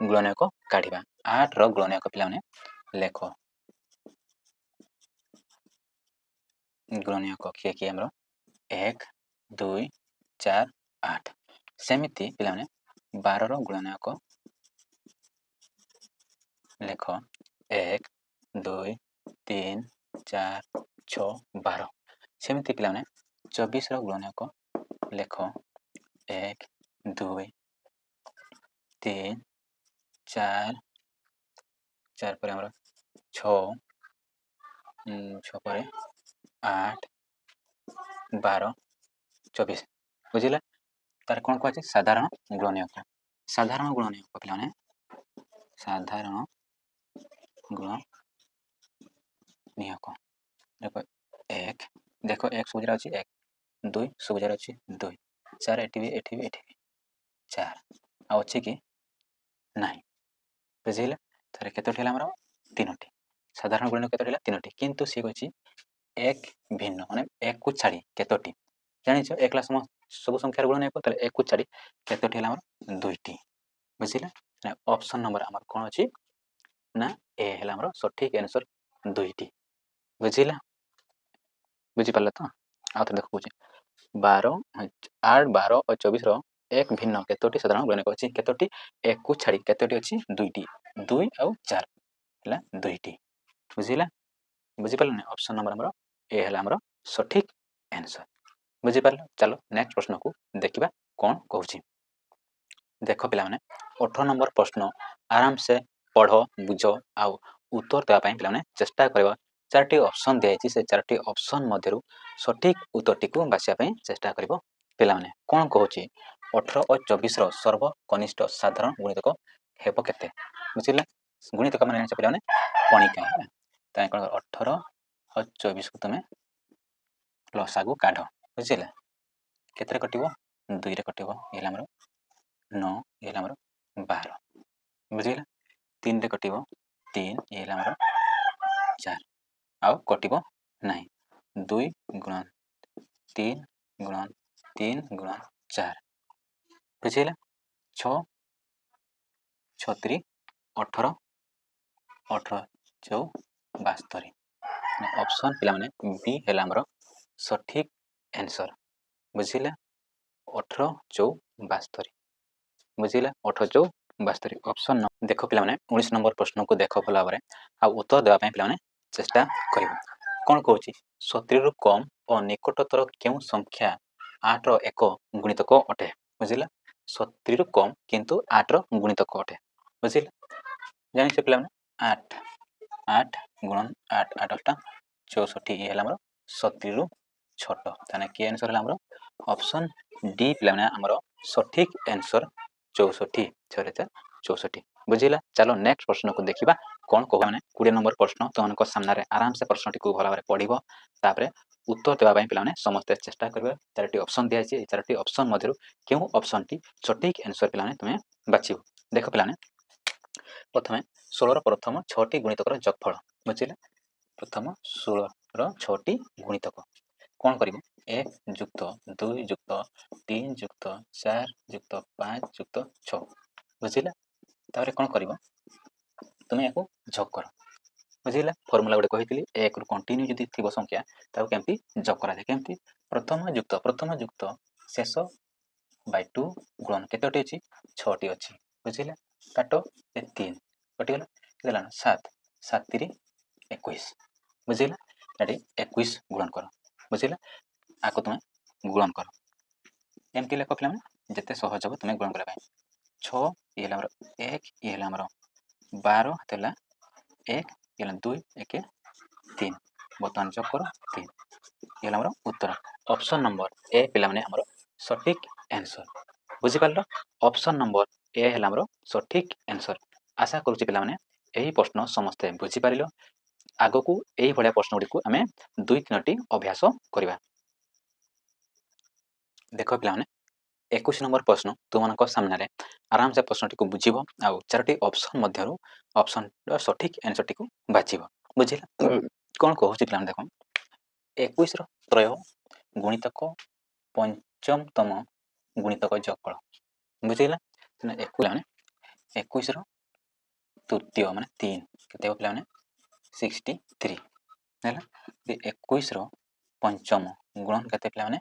ଗୁଣନୀୟକ କାଢ଼ିବା। 8ର ଗୁଣନୀୟକ ପିଲାମାନେ ଲେଖ। ଗୁଣନୀୟକ କିଏ କିଏ? ଆମର 1, 2, 4, 8। ସେମିତି ପିଲାମାନେ 12ର ଗୁଣନୀୟକ ଲେଖ। 1, 2, 3, 4, 6, 12। ସେମିତି ପିଲାମାନେ 24ର ଗୁଣନୀୟକ ଲେଖ। 1, 2, 3, 4, 4 ପରେ ଆମର 6, 6 ପରେ 8, 12, 24। ବୁଝିଲା? ତାର କ'ଣ କୁହାଯାଏ? ସାଧାରଣ ଗୁଣନୀୟକ। ସାଧାରଣ ଗୁଣନୀୟକ ପିଲାମାନେ, ସାଧାରଣ ଗୁଣନୀୟକ ଦେଖ 1, ଦେଖ 1 ସବୁଜାରେ ଅଛି 1, 2 ସବୁଜାରେ ଅଛି 2, 4 ଏଠି ବି 4, ଆଉ ଅଛି କି ନାହିଁ? ବୁଝିଲେ? ତାହେଲେ କେତୋଟି ହେଲା ଆମର? 3ଟି। ସାଧାରଣ ଗୁଣନୀୟକ କେତୋଟି ହେଲା? 3ଟି। କିନ୍ତୁ ସିଏ କହିଛି 1 ଭିନ୍ନ, ମାନେ 1କୁ ଛାଡ଼ି କେତୋଟି? ଜାଣିଛ 1 ହେଲା ସବୁ ସଂଖ୍ୟାର ଗୁଣନୀୟକ, ତାହେଲେ 1କୁ ଛାଡ଼ି କେତୋଟି ହେଲା ଆମର? 2ଟି। ବୁଝିଲା? ଅପସନ୍ ନମ୍ବର ଆମର କ'ଣ ଅଛି ନା ଏ ହେଲା ଆମର ସଠିକ୍ ଆନ୍ସର, 2ଟି। ବୁଝିଲା? ବୁଝିପାରିଲ ତ? ଆଉ ଥରେ ଦେଖ କହୁଛି 8, 12 ଓ 24ର ଏକ ଭିନ୍ନ କେତୋଟି ସାଧାରଣ ଗୁଣନୀୟକ ଅଛି? କେତୋଟି? 1କୁ ଛାଡ଼ି କେତୋଟି ଅଛି? 2ଟି। 2 ଆଉ 4 ହେଲା 2ଟି। ବୁଝିଲା? ବୁଝିପାରିଲ? ଅପସନ୍ ନମ୍ବର ଆମର ଏ ହେଲା ଆମର ସଠିକ୍ ଆନ୍ସର। ବୁଝିପାରିଲ? ଚାଲ ନେକ୍ସଟ ପ୍ରଶ୍ନକୁ ଦେଖିବା କ'ଣ କହୁଛି। ଦେଖ ପିଲାମାନେ 18 ନମ୍ବର ପ୍ରଶ୍ନ, ଆରାମସେ ପଢ଼, ବୁଝ ଆଉ ଉତ୍ତର ଦେବା ପାଇଁ ପିଲାମାନେ ଚେଷ୍ଟା କରିବ। 4ଟି ଅପସନ୍ ଦିଆଯାଇଛି, ସେ 4ଟି ଅପସନ୍ ମଧ୍ୟରୁ ସଠିକ୍ ଉତ୍ତରଟିକୁ ବାଛିବା ପାଇଁ ଚେଷ୍ଟା କରିବ ପିଲାମାନେ। କ'ଣ କହୁଛି? 18 ଓ 24 ସର୍ବକନିଷ୍ଠ ସାଧାରଣ ଗୁଣିତକ ହେବ କେତେ? ବୁଝିଲେ ଗୁଣିତକ ମାନେ ଜାଣିଛ ପିଲାମାନେ କଣିକା ହେଲା। ତାହେଲେ କ'ଣ 18 ଆଉ 24 କୁ ତୁମେ ଲସାଗୁ କାଢ଼ ବୁଝିଲେ କେତେରେ କଟିବ 2 ରେ କଟିବ ଇଏ ହେଲା ଆମର 9 ଇଏ ହେଲା ଆମର 12 ବୁଝିଲେ 3 ରେ କଟିବ 3 ଇଏ ହେଲା ଆମର 4 ଆଉ କଟିବ ନାହିଁ 2 ଗୁଣନ 3 ଗୁଣନ 3 ଗୁଣନ 4 ବୁଝିଲେ 6 36 18 18 ଚଉ 72 ଅପସନ୍ ପିଲାମାନେ ବି ହେଲା ଆମର ସଠିକ୍ ଆନ୍ସର ବୁଝିଲେ 18 ଚଉ 72 ବୁଝିଲେ 18 ଚଉ 72 ଅପସନ୍ ଦେଖ ପିଲାମାନେ 19 ନମ୍ବର ପ୍ରଶ୍ନକୁ ଦେଖ ଭଲ ଭାବରେ ଆଉ ଉତ୍ତର ଦେବା ପାଇଁ ପିଲାମାନେ ଚେଷ୍ଟା କରିବ କ'ଣ କହୁଛି 70ରୁ କମ୍ ଓ ନିକଟତର କେଉଁ ସଂଖ୍ୟା 8ର ଏକ ଗୁଣିତକ ଅଟେ ବୁଝିଲା 70ରୁ କମ୍ କିନ୍ତୁ 8ର ଗୁଣିତକ ଅଟେ ବୁଝିଲେ ଜାଣିଛ ପିଲାମାନେ 8 8 ଗୁଣନ 8 8ଟା 64 ଇଏ ହେଲା ଆମର 70ରୁ ଛୋଟ ତାହେଲେ କି ଆନ୍ସର ହେଲା ଆମର ଅପସନ୍ ଡି ପିଲାମାନେ ଆମର ସଠିକ୍ ଆନ୍ସର 64 64 ବୁଝିଲା ଚାଲ ନେକ୍ସଟ ପ୍ରଶ୍ନକୁ ଦେଖିବା କ'ଣ କହୁ ମାନେ 20 ନମ୍ବର ପ୍ରଶ୍ନ ତୁମମାନଙ୍କ ସାମ୍ନାରେ ଆରାମସେ ପ୍ରଶ୍ନଟିକୁ ଭଲ ଭାବରେ ପଢ଼ିବ ତାପରେ ଉତ୍ତର ଦେବା ପାଇଁ ପିଲାମାନେ ସମସ୍ତେ ଚେଷ୍ଟା କରିବେ 4ଟି ଅପସନ୍ ଦିଆଯାଇଛି ଏହି 4ଟି ଅପସନ୍ ମଧ୍ୟରୁ କେଉଁ ଅପସନ୍ଟି ସଠିକ୍ ଆନ୍ସର ପିଲାମାନେ ତୁମେ ବାଛିବ ଦେଖ ପିଲାମାନେ ପ୍ରଥମେ 16ର ପ୍ରଥମ 6ଟି ଗୁଣିତକର ଯୋଗଫଳ ବୁଝିଲେ ପ୍ରଥମ 16ର 6ଟି ଗୁଣିତକ କ'ଣ କରିବ 1 ଯୁକ୍ତ 2 ଯୁକ୍ତ 3 ଯୁକ୍ତ 4 ଯୁକ୍ତ 5 ଯୁକ୍ତ 6 ବୁଝିଲା ତାପରେ କ'ଣ କରିବ ତୁମେ ୟାକୁ ଯୋଗ କର ବୁଝିଲା ଫର୍ମୁଲା ଗୋଟେ କହିଥିଲି 1ରୁ କଣ୍ଟିନ୍ୟୁ ଯଦି ଥିବ ସଂଖ୍ୟା ତାକୁ କେମିତି ଯୋଗ କରାଯାଏ କେମିତି ପ୍ରଥମ ଯୁକ୍ତ ଶେଷ ବାଇ 2 ଗୁଣନ କେତୋଟି ଅଛି 6ଟି ଅଛି ବୁଝିଲା କାଟ 3 କଟିଗଲା ହେଲା 7 7 21 ବୁଝିଲା ଏଠି 21 ଗୁଣନ କର ବୁଝିଲା ଆକୁ ତୁମେ ଗୁଣନ କର ଏମିତି ଲେଖ ପିଲାମାନେ ଯେତେ ସହଜ ହେବ ତୁମେ ଗୁଣନ କରିବା ପାଇଁ 6 ଇଏ ହେଲା ଆମର 1 ଇଏ ହେଲା ଆମର 12 ହେଲା 1 ଇଏ ହେଲା 2 1 3 ବର୍ତ୍ତମାନ ଯୋଗ କର 3 ଇଏ ହେଲା ଆମର ଉତ୍ତର ଅପସନ୍ ନମ୍ବର ଏ ପିଲାମାନେ ଆମର ସଠିକ୍ ଆନ୍ସର ବୁଝିପାରିଲ ଅପସନ୍ ନମ୍ବର ଏ ହେଲା ଆମର ସଠିକ୍ ଆନ୍ସର ଆଶା କରୁଛି ପିଲାମାନେ ଏହି ପ୍ରଶ୍ନ ସମସ୍ତେ ବୁଝିପାରିଲ ଆଗକୁ ଏଇଭଳିଆ ପ୍ରଶ୍ନ ଗୁଡ଼ିକୁ ଆମେ 2-3ଟି ଅଭ୍ୟାସ କରିବା ଦେଖ ପିଲାମାନେ 21 ନମ୍ବର ପ୍ରଶ୍ନ ତୁମମାନଙ୍କ ସାମ୍ନାରେ ଆରାମସେ ପ୍ରଶ୍ନଟିକୁ ବୁଝିବ ଆଉ 4ଟି ଅପସନ୍ ମଧ୍ୟରୁ ଅପସନ୍ର ସଠିକ୍ ଆନ୍ସରଟିକୁ ବାଛିବ ବୁଝିଲା କ'ଣ କହୁଛି ପିଲାମାନେ ଦେଖ 21ର ତ୍ରୟ ଗୁଣିତକ ପଞ୍ଚମତମ ଗୁଣିତକ ଯୋଗଫଳ ବୁଝିଲା 21ର ତୃତୀୟ ମାନେ 3 କେତେ ହେବ ପିଲାମାନେ 63 ହେଲା 21ର ପଞ୍ଚମ ଗୁଣନ କେତେ ପିଲାମାନେ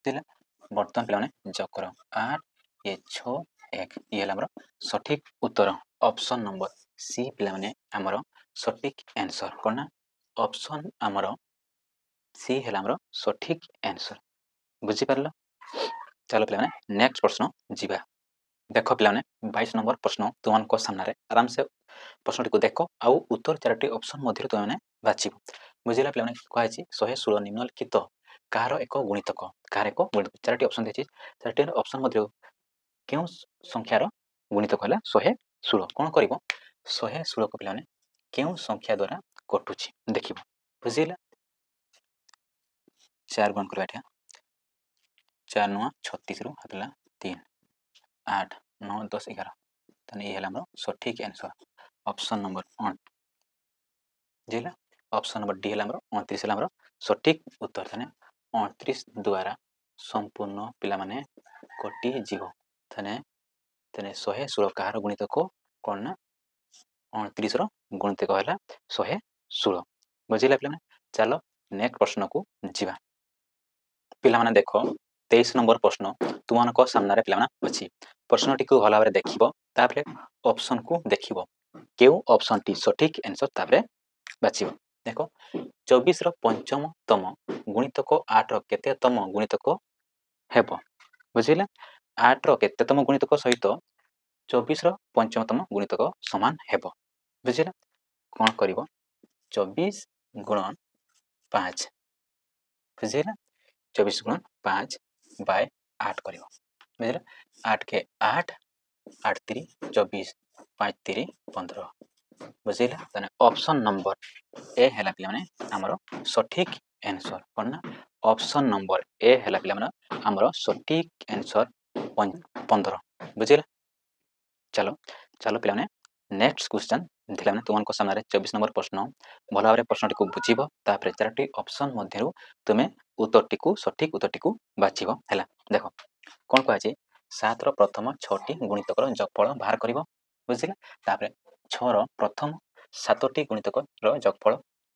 ବୁଝିଲା ବର୍ତ୍ତମାନ ପିଲାମାନେ ଯୋଗ କର 8 ଏ 6 1 ଇଏ ହେଲା ଆମର ସଠିକ୍ ଉତ୍ତର ଅପସନ୍ ନମ୍ବର ସି ପିଲାମାନେ ଆମର ସଠିକ୍ ଆନ୍ସର କ'ଣ ନା ଅପସନ୍ ଆମର ସି ହେଲା ଆମର ସଠିକ୍ ଆନ୍ସର ବୁଝିପାରିଲ ଚାଲ ପିଲାମାନେ ନେକ୍ସଟ ପ୍ରଶ୍ନ ଯିବା ଦେଖ ପିଲାମାନେ 22 ନମ୍ବର ପ୍ରଶ୍ନ ତୁମମାନଙ୍କ ସାମ୍ନାରେ ଆରାମସେ ପ୍ରଶ୍ନଟିକୁ ଦେଖ ଆଉ ଉତ୍ତର 4ଟି ଅପସନ୍ ମଧ୍ୟରୁ ତୁମେମାନେ ବାଛିବ ବୁଝିଲା ପିଲାମାନେ କୁହାଯାଇଛି 116 ନିମ୍ନଲିଖିତ କାହାର ଏକ ଗୁଣିତକ 4ଟି ଅପସନ୍ ଦେଇଛି 4ଟି ଅପସନ୍ ମଧ୍ୟରୁ କେଉଁ ସଂଖ୍ୟାର ଗୁଣିତକ ହେଲା 116 କ'ଣ କରିବ 116କୁ ପିଲାମାନେ କେଉଁ ସଂଖ୍ୟା ଦ୍ୱାରା କଟୁଛି ଦେଖିବ ବୁଝିଲା 4 ଗୁଣ କରିବା ଏଠି 4 9 36ରୁ ହେଲା 3 8 9 10 11 ତାହେଲେ ଇଏ ହେଲା ଆମର ସଠିକ୍ ଆନ୍ସର ଅପସନ୍ ନମ୍ବର 1 ବୁଝିଲା ଅପସନ୍ ନମ୍ବର ଡି ହେଲା ଆମର 29 ହେଲା ଆମର ସଠିକ୍ ଉତ୍ତର ତାହେଲେ 29 ଦ୍ୱାରା ସମ୍ପୂର୍ଣ୍ଣ ପିଲାମାନେ କଟିଯିବ ତାହେଲେ 116 କାହାର ଗୁଣିତକ କ'ଣ ନା 29ର ଗୁଣିତକ ହେଲା 116 ବୁଝିଲା ପିଲାମାନେ ଚାଲ ନେକ୍ସଟ ପ୍ରଶ୍ନକୁ ଯିବା ପିଲାମାନେ ଦେଖ 23 ନମ୍ବର ପ୍ରଶ୍ନ ତୁମମାନଙ୍କ ସାମ୍ନାରେ ପିଲାମାନେ ଅଛି ପ୍ରଶ୍ନଟିକୁ ଭଲ ଭାବରେ ଦେଖିବ ତାପରେ ଅପସନ୍କୁ ଦେଖିବ କେଉଁ ଅପସନ୍ଟି ସଠିକ୍ ଆନ୍ସର ତାପରେ ବାଛିବ ଦେଖ 24ର ପଞ୍ଚମତମ ଗୁଣିତକ 8ର କେତେତମ ଗୁଣିତକ ହେବ ବୁଝିଲା 8ର କେତେତମ ଗୁଣିତକ ସହିତ 24ର ପଞ୍ଚମତମ ଗୁଣିତକ ସମାନ ହେବ ବୁଝିଲା କ'ଣ କରିବ 24 ଗୁଣନ 5 ବୁଝିଲା 24 ଗୁଣନ 5 ବାଇ 8 କରିବ ବୁଝିଲେ 8 के 8 8 3 24 5 3 15 ବୁଝିଲେ ତାହେଲେ ଅପସନ ନମ୍ବର ଏ ହେଲା ପିଲାମାନେ ଆମର ସଠିକ ଆନ୍ସର କ'ଣ ନା ଅପସନ ନମ୍ବର ଏ ହେଲା ପିଲାମାନେ ଆମର ସଠିକ ଆନ୍ସର 15 ବୁଝିଲେ ଚାલો ଚାलो ପିଲାମାନେ ନେକ୍ସଟ क्वेश्चन ଦେଖିଲା ମାନେ ତୁମମାନଙ୍କ ସାମ୍ନାରେ 24 ନମ୍ବର ପ୍ରଶ୍ନ ଭଲ ଭାବରେ ପ୍ରଶ୍ନଟିକୁ ବୁଝିବ ତାପରେ ଚାରୋଟି ଅପସନ ମଧ୍ୟରୁ ତୁମେ ଉତ୍ତରଟିକୁ ସଠିକ ଉତ୍ତରଟିକୁ ବାଛିବ ହେଲା ଦେଖ କ'ଣ କୁହାଯାଇଛି 7 ର ପ୍ରଥମ 6ଟି ଗୁଣିତକର ଯୋଗଫଳ ବାହାର କରିବ ବୁଝିଲେ ତାପରେ 6 ର ପ୍ରଥମ 7ଟି ଗୁଣିତକର ଯୋଗଫଳ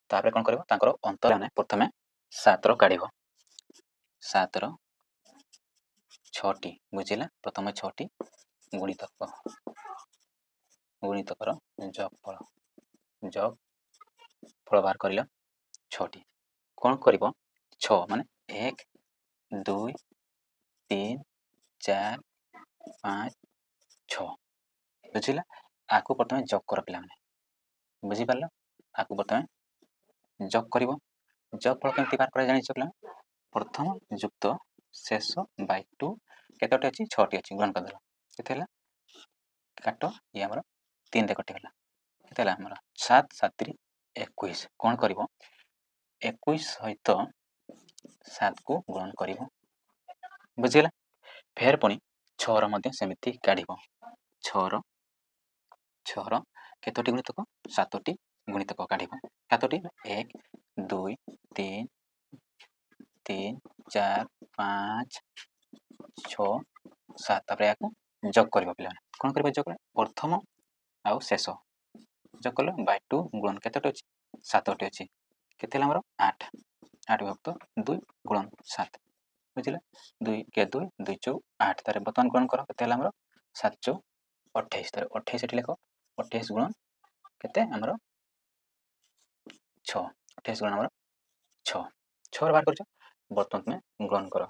ତାପରେ କ'ଣ କରିବ ତାଙ୍କର ଅନ୍ତର ମାନେ ପ୍ରଥମେ 7 ର କାଢ଼ିବ 7 ର 6ଟି ବୁଝିଲା ପ୍ରଥମେ 6ଟି ଗୁଣିତକର ଯୋଗଫଳ ବାହାର କରିଲ 6ଟି କ'ଣ କରିବ 6 ମାନେ 1 2 3 4 5 6 ବୁଝିଲା ଆକୁ ପ୍ରଥମେ ଯୋଗ କର ପିଲାମାନେ ବୁଝିପାରିଲ ଆକୁ ପ୍ରଥମେ ଯୋଗ କରିବ ଯୋଗଫଳ କେମିତି ବାହାର କରା ଜାଣିଛ ପିଲା ପ୍ରଥମ ଯୁକ୍ତ ଶେଷ ବାଇ 2 କେତୋଟି ଅଛି 6ଟି ଅଛି ଗ୍ରହଣ କରିଦେଲ କେତେ ହେଲା କାଟ ଇଏ ଆମର 3ରେ କଟିଗଲା କେତେ ହେଲା ଆମର 7 7 21 କ'ଣ କରିବ 21 ସହିତ 7କୁ ଗ୍ରହଣ କରିବ ବୁଝିଗଲା ଫେର ପୁଣି 6ର ମଧ୍ୟ ସେମିତି କାଢ଼ିବ 6ର କେତୋଟି ଗୁଣିତକ 7ଟି ଗୁଣିତକ କାଢ଼ିବ କେତୋଟି 1 2 3 3 4 5 6 7 ତାପରେ ୟାକୁ ଯୋଗ କରିବ ପିଲାମାନେ କ'ଣ କରିବ ଯୋଗ ପ୍ରଥମ ଆଉ ଶେଷ ଯୋଗ କଲ ବାଇ 2 ଗୁଣନ କେତୋଟି ଅଛି 7ଟି ଅଛି କେତେ ହେଲା ଆମର 8 ବିଭକ୍ତ 2 ଗୁଣନ 7 ବୁଝିଲେ 2 के 2 2 ଚଉ 8 ତାରେ ବର୍ତ୍ତମାନ ଗୁଣନ କର କେତେ ହେଲା ଆମର 7 ଚଉ 28 ତାରେ 28 ଏଠି ଲେଖ 28 ଗୁଣନ କେତେ ଆମର 6 28 ଗୁଣନ ଆମର 6 6 ବାହାର କରିଛ ବର୍ତ୍ତମାନ ତୁମେ ଗ୍ରହଣ କର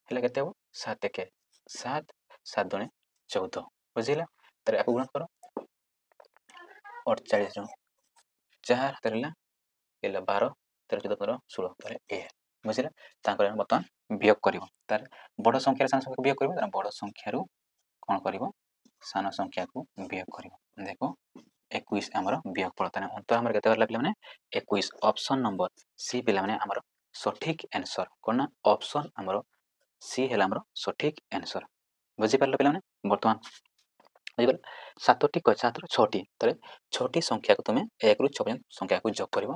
ହେଲେ କେତେ ହେବ 7 1 7 7 ଦୁणे 14 ବୁଝିଲା ତାରେ ୟାକୁ ଗୁଣ କର 48 ଜଣ 4 ହାତରେ ହେଲା 12 13 14 16 ତାରେ ଏ ବୁଝିଲା ତାଙ୍କର ବର୍ତ୍ତମାନ ବିয়োଗ କରିବ ତାର ବଡ଼ ସଂଖ୍ୟାର ସାନ ସଂଖ୍ୟାକୁ ବିয়োଗ କରିବ ତାର ବଡ଼ ସଂଖ୍ୟାରୁ କ'ଣ କରିବ ସାନ ସଂଖ୍ୟାକୁ ବିয়োଗ କରିବ ଦେଖ 21 ଆମର ବିয়োଗ ଫଳ ତାହେଲେ ଅନ୍ତର ଆମର କେତେ ହେଲା ପିଲାମାନେ 21 ଅପସନ ନମ୍ବର ସି ପିଲାମାନେ ଆମର ସଠିକ ଆନ୍ସର କ'ଣ ନା ଅପସନ ଆମର ସି ହେଲା ଆମର ସଠିକ ଆନ୍ସର ବୁଝିପାରିଲ ପିଲାମାନେ ବର୍ତ୍ତମାନ ବୁଝିପାରିଲ 7ଟି 7ର 6ଟି ତାହେଲେ 6ଟି ସଂଖ୍ୟାକୁ ତୁମେ 1 ରୁ 6 ପର୍ଯ୍ୟନ୍ତ ସଂଖ୍ୟାକୁ ଯୋଗ କରିବ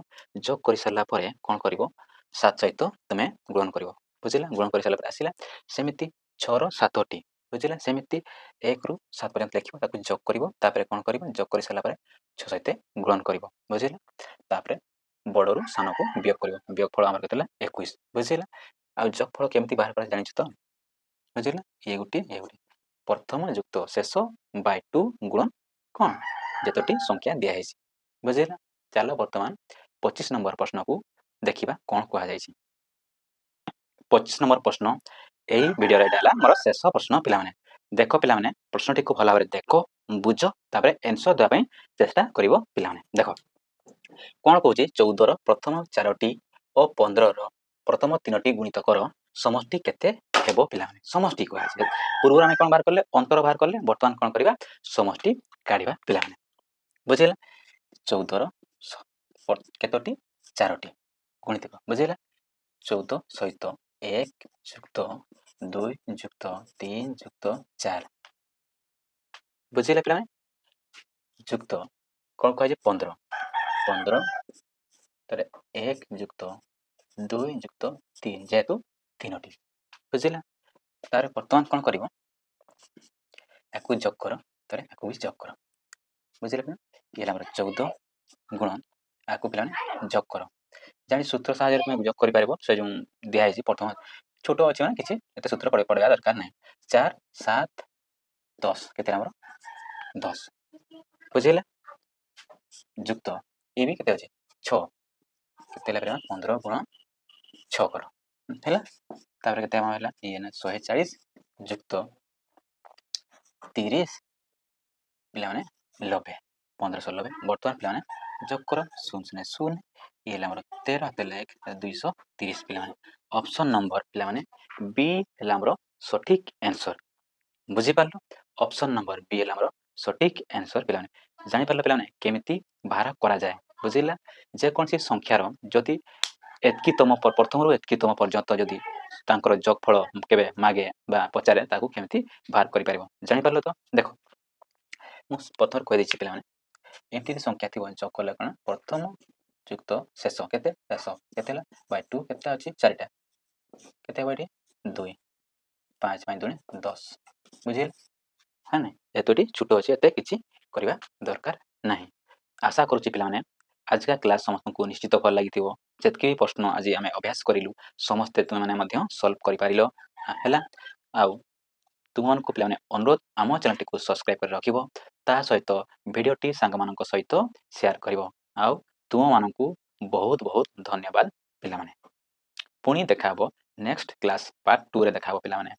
ଯୋଗ କରିସାରିଲା ପରେ କ'ଣ କରିବ 7 ସହିତ ତୁମେ ଗ୍ରହଣ କରିବ ବୁଝିଲା ଗ୍ରହଣ କରିସାରିଲା ପରେ ଆସିଲା ସେମିତି 6ର 7ଟି ବୁଝିଲା ସେମିତି 1 ରୁ 7 ପର୍ଯ୍ୟନ୍ତ ଲେଖିବ ତାକୁ ଯୋଗ କରିବ ତାପରେ କ'ଣ କରିବ ଯୋଗ କରିସାରିଲା ପରେ 6 ସହିତ ଗ୍ରହଣ କରିବ ବୁଝିଲା ତାପରେ ବଡ଼ରୁ ସାନକୁ ବିয়োଗ କରିବ ବିয়োଗ ଫଳ ଆମର କେତେ ହେଲା 21 ବୁଝିଲା ଆଉ ଯୋଗ ଫଳ କେମିତି ବାହାର କରା ଜାଣିଛ ତ ବୁଝିଲା ଇଏ ଗୋଟିଏ ପ୍ରଥମ ଯୁକ୍ତ ଶେଷ ବାଇ 2 ଗୁଣ କ'ଣ ଯେତୋଟି ସଂଖ୍ୟା ଦିଆହେଇଛି ବୁଝିଲା ଚାଲ ବର୍ତ୍ତମାନ 25 ନମ୍ବର ପ୍ରଶ୍ନକୁ ଦେଖିବା କ'ଣ କୁହାଯାଇଛି 25 ନମ୍ବର ପ୍ରଶ୍ନ ଏହି ଭିଡ଼ିଓରେ ଏଇଟା ହେଲା ମୋର ଶେଷ ପ୍ରଶ୍ନ ପିଲାମାନେ ଦେଖ ପିଲାମାନେ ପ୍ରଶ୍ନଟିକୁ ଭଲ ଭାବରେ ଦେଖ ବୁଝ ତାପରେ ଆନ୍ସର ଦେବା ପାଇଁ ଚେଷ୍ଟା କରିବ ପିଲାମାନେ ଦେଖ କ'ଣ କହୁଛି 14ର ପ୍ରଥମ 4ଟି ଓ 15ର ପ୍ରଥମ 3ଟି ଗୁଣିତକର ସମଷ୍ଟି କେତେ ହେବ ପିଲାମାନେ ସମଷ୍ଟି କୁହାଯାଇଛି ପୂର୍ବରୁ ଆମେ କ'ଣ ବାହାର କଲେ ଅନ୍ତର ବାହାର କଲେ ବର୍ତ୍ତମାନ କ'ଣ କରିବା ସମଷ୍ଟି କାଢ଼ିବା ପିଲାମାନେ ବୁଝିଲା 14ର କେତୋଟି 4ଟି ଗୁଣିତକ ବୁଝିଲା 14 ସହିତ 1 ଯୁକ୍ତ 2 ଯୁକ୍ତ 3 ଯୁକ୍ତ 4 ବୁଝିଲେ ପିଲାମାନେ ଯୁକ୍ତ କ'ଣ କୁହାଯାଇଛି 15 ତାରେ 1 ଯୁକ୍ତ 2 ଯୁକ୍ତ 3 ଯେହେତୁ 3ଟି ବୁଝିଲା ତାର ବର୍ତ୍ତମାନ କ'ଣ କରିବ ୟାକୁ ଯୋଗ କର ତାରେ ୟାକୁ ବି ଯୋଗ କର ବୁଝିଲେ ପିଲା ଇଏ ଆମର 14 ଗୁଣ ୟାକୁ ପିଲାମାନେ ଯୋଗ କର ଜାଣି ସୂତ୍ର ସାହାଯ୍ୟରେ ତୁମେ ଯୋଗ କରିପାରିବ ସେ ଯେଉଁ ଦିଆହେଇଛି ପ୍ରଥମ ଛୋଟ ଅଛି ମାନେ କିଛି ଏତେ ସୂତ୍ର ପଡ଼ିବା ଦରକାର ନାହିଁ 4 7 10 କେତେ ଆମର 10 ବୁଝିଲେ ଯୁକ୍ତ ଇଏ ବି କେତେ ଅଛି 6 କେତେ ହେଲା ପିଲା 15 ଗୁଣ 6 କର ହେଲା ତାପରେ କେତେ ଆମର ହେଲା ଇଏ ନା 140 ଯୁକ୍ତ 30 ପିଲାମାନେ 90 1590 ବର୍ତ୍ତମାନ ପିଲାମାନେ ଯୋଗ କର 0 0 ଇଏ ହେଲା ଆମର 13 ହାତେ 230 ପିଲାମାନେ ଅପସନ ନମ୍ବର ପିଲାମାନେ ବି ହେଲା ଆମର ସଠିକ ଆନ୍ସର ବୁଝିପାରିଲ ଅପସନ ନମ୍ବର ବି ହେଲା ଆମର ସଠିକ ଆନ୍ସର ପିଲାମାନେ ଜାଣିପାରିଲ ପିଲାମାନେ କେମିତି ବାହାର କରାଯାଏ ବୁଝିଲା ଯେକୌଣସି ସଂଖ୍ୟାର ଯଦି ଏତିକିତମ ପ୍ରଥମରୁ ଏତିକିତମ ପର୍ଯ୍ୟନ୍ତ ଯଦି ତାଙ୍କର ଯୋଗଫଳ କେବେ ମାଗେ ବା ପଚାରେ ତାକୁ କେମିତି ବାହାର କରିପାରିବ ଜାଣିପାରିଲ ତ ଦେଖ ମୁଁ ପ୍ରଥମେ କହିଦେଇଛି ପିଲାମାନେ ଏମିତି ସଂଖ୍ୟା ଥିବ ଯୋଗ କଲେ କ'ଣ ପ୍ରଥମ ଯୁକ୍ତ ଶେଷ କେତେ ଶେଷ କେତେ ହେଲା ବାଇ 2 କେତେ ଅଛି 4ଟା କେତେ ହେବ ଏଠି 2 5 5 2 10 ବୁଝିଲେ ହଁ ନାଇଁ ଯେହେତୁ ଏଠି ଛୋଟ ଅଛି ଏତେ କିଛି କରିବା ଦରକାର ନାହିଁ ଆଶା କରୁଛି ପିଲାମାନେ ଆଜିକା କ୍ଲାସ୍ ସମସ୍ତଙ୍କୁ ନିଶ୍ଚିତ ଭଲ ଲାଗିଥିବ ଯେତିକି ବି ପ୍ରଶ୍ନ ଆଜି ଆମେ ଅଭ୍ୟାସ କରିଲୁ ସମସ୍ତେ ତୁମେମାନେ ମଧ୍ୟ ସଲ୍ଭ କରିପାରିଲ ହେଲା ଆଉ ତୁମମାନଙ୍କୁ ପିଲାମାନେ ଅନୁରୋଧ ଆମ ଚ୍ୟାନେଲଟିକୁ ସବସ୍କ୍ରାଇବ୍ କରି ରଖିବ ତା ସହିତ ଭିଡ଼ିଓଟି ସାଙ୍ଗମାନଙ୍କ ସହିତ ସେୟାର କରିବ ଆଉ ତୁମମାନଙ୍କୁ ବହୁତ ବହୁତ ଧନ୍ୟବାଦ ପିଲାମାନେ ପୁଣି ଦେଖା ହେବ ନେକ୍ସଟ କ୍ଲାସ୍ ପାର୍ଟ 2ରେ ଦେଖା ହେବ ପିଲାମାନେ